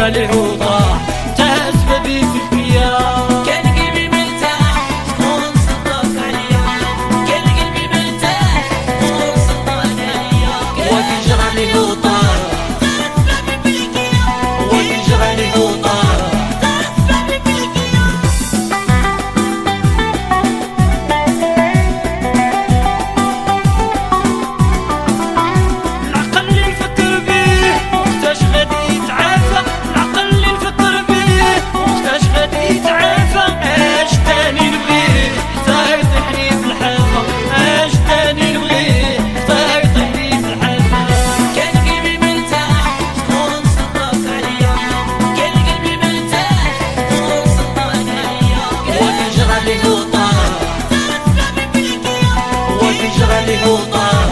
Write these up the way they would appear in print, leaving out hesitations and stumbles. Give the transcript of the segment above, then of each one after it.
عليه وطاح تاس ببي في الكيان. كان قلبي مرتاح شكون صدق عليا، كان قلبي مرتاح شكون صدق عليا. وفي جرالي وطاح طاف بابي بالكيان، وفي جرالي وطاح طاف بابي بالكيان. العقل اللي نفكر بيه وقتاش غادي يتعافى، العقل اللي نفكر بيه وقتاش غادي يتعافى. اش تاني نبغيه حتى يطيحني في الحافة، اش تاني نبغيه حتى يطيحني في الحافة. كان قلبي مرتاح شكون صدق عليا، كان قلبي مرتاح شكون صدق عليا. وفي جرالي وطاح طاف بابي بالكيان، وفي جرالي وطاح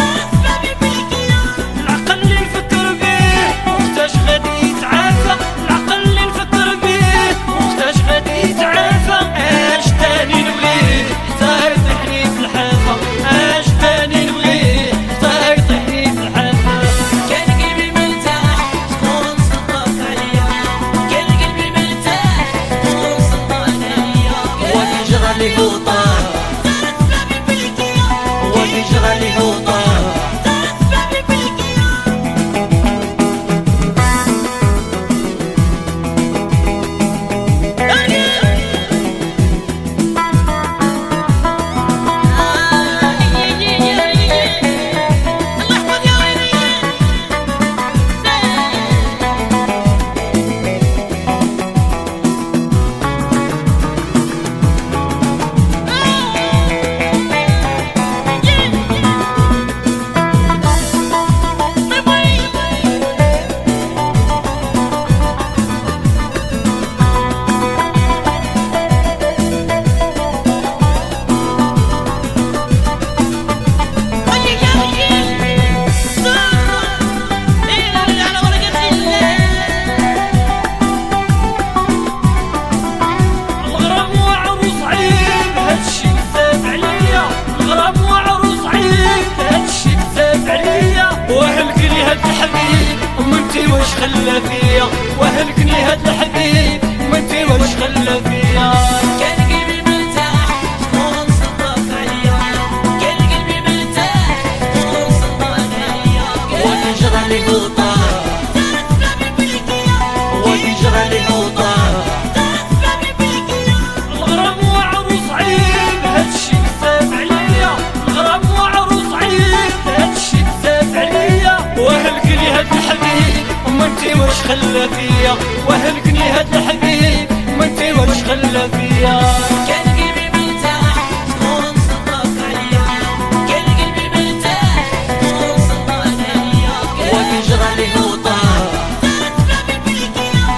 طاف بابي بالكيان. العقل اللي نفكر بيه وقتاش غادي يتعافى، العقل اللي نفكر بيه وقتاش غادي يتعافى. اش تاني نبغيه حتى يطيحني في الحافة، اش تاني نبغيه حتى يطيحني في الحافة. كان قلبي مرتاح شكون صدق عليا، كان قلبي مرتاح شكون صدق عليا. وفي جرالي وطاح طاف بابي بالكيان، وفي جرالي وطاح طاف بابي بالكيان. الله يحفظ يا ويلي. الغرام وعروس عيب هادشي بزاف عليا، الغرام وعروس عيب هادشي بزاف عليا. وهلكني هاد الحبيب ومنتي واش خلى فيا، وهلكني هاد الحبيب ومنتي واش خلى فيا. كان قلبي مرتاح شكون صدق عليا، كان قلبي مرتاح شكون صدق عليا. وفي جرالي وطاح طاف بابي بالكيان، وفي جرالي وطاح طاف بابي بالكيان. الغرام وعروس عيب هادشي بزاف عليا، الغرام وعروس عيب هادشي بزاف عليا. وهلكني هاد الحبيب ومنتي واش خلى فيا، وهلكني هاد الحبيب ومنتي واش خلى فيا. كان قلبي مرتاح شكون صدق عليا، كان قلبي مرتاح شكون صدق عليا. وفي جرالي وطاح طاف بابي بالكيان،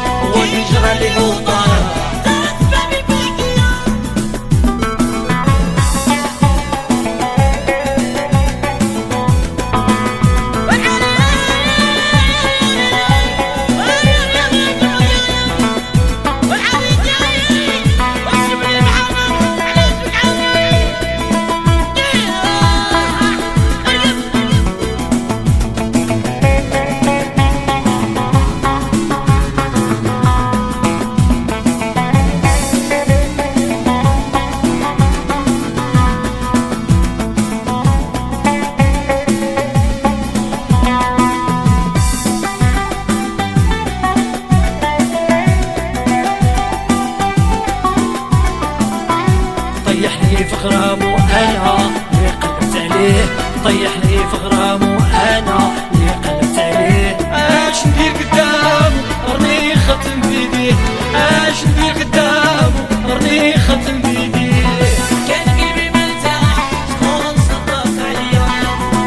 عليه طيحني في غرامه انا اللي قلبت عليه. اش ندير قدامه راني ختم بيديه، اش ندير قدامه راني ختم بيديه. كان قلبي مرتاح شكون صدق عليا،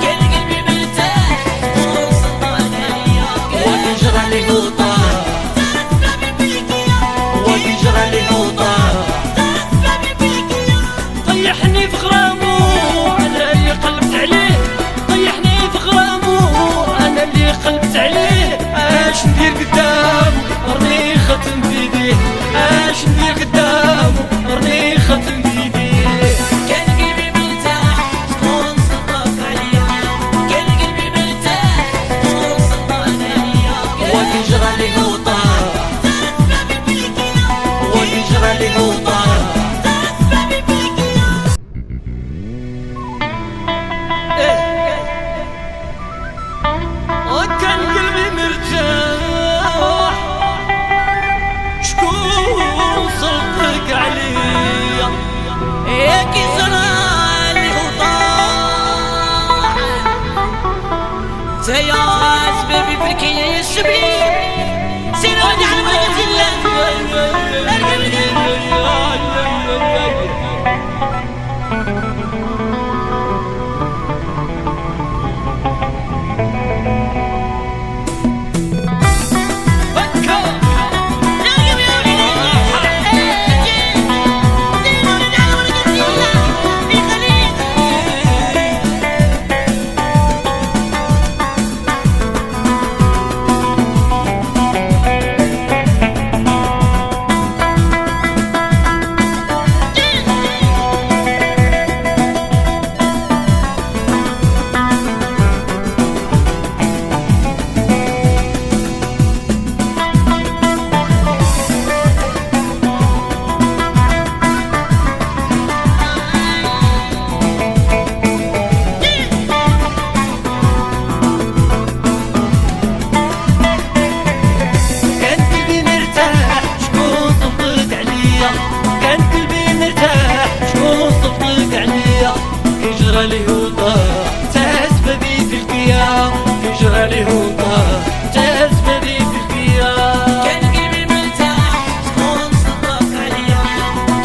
كان قلبي مرتاح شكون صدق عليا. وكي جرى لي وطار وكي جرى لي وطار طيحني في غرامه انا اللي قلبت عليه، طيحني في غرامه انا اللي قلبت عليه. اش ندير قدامه راني ختم بيديه، اش ندير قدامه راني ختم بيديه. كان قلبي مرتاح شكون صدق عليا، كان قلبي مرتاح شكون صدق عليا. وكي جرى لي وطار وكي جرى لي وطار وكان قلبي مرتاح شكون صدق عليا. يا كي زرالي وطاح يا سبابي بركي يا الشبيب سيروني على بركة يجرى لي وطار تسببي في القيام، يجرى لي وطار تسببي في القيام. كان قلبي مرتاح شكون صدق عليا،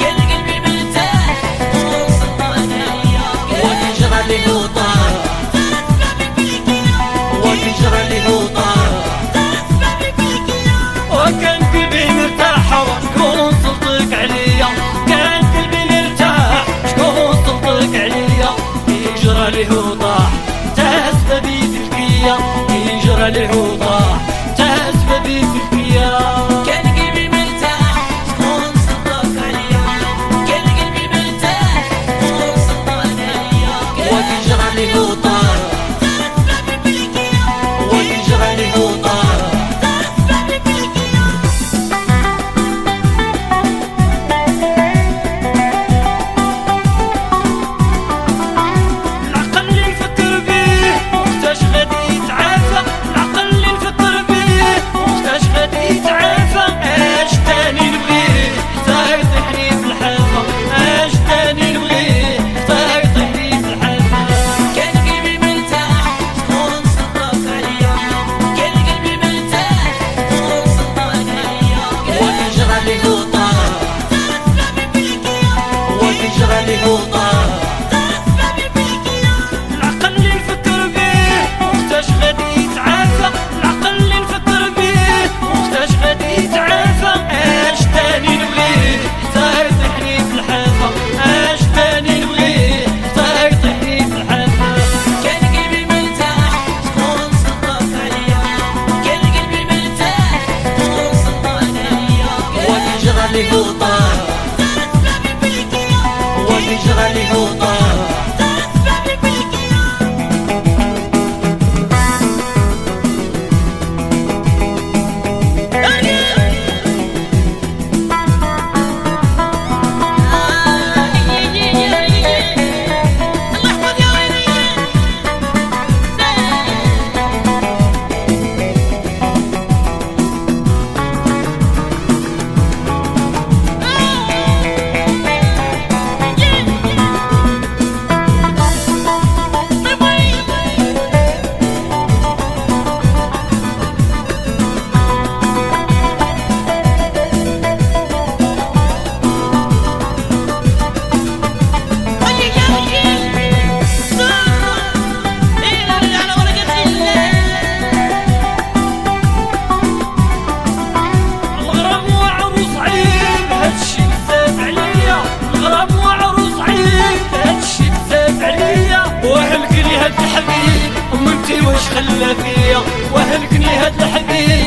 كان قلبي مرتاح شكون صدق عليا. ويجرى لي وطار ويجرى لي وطار وكان قلبي مرتاح شكون صدق عليا، كان قلبي مرتاح شكون صدق عليا. يجرى لي وطاح تسببي في القيام، يجرى لي وطاح تسببي في القيام. كان قلبي مرتاح شكون صدق عليا، كان قلبي مرتاح شكون صدق عليا. ويجرى لي وطار ويجرى لي وطار العقل اللي نفكر بيه وقتاش غادي يتعافى، العقل اللي نفكر بيه وقتاش غادي واش خلى فيا وهلكني هاد الحبيب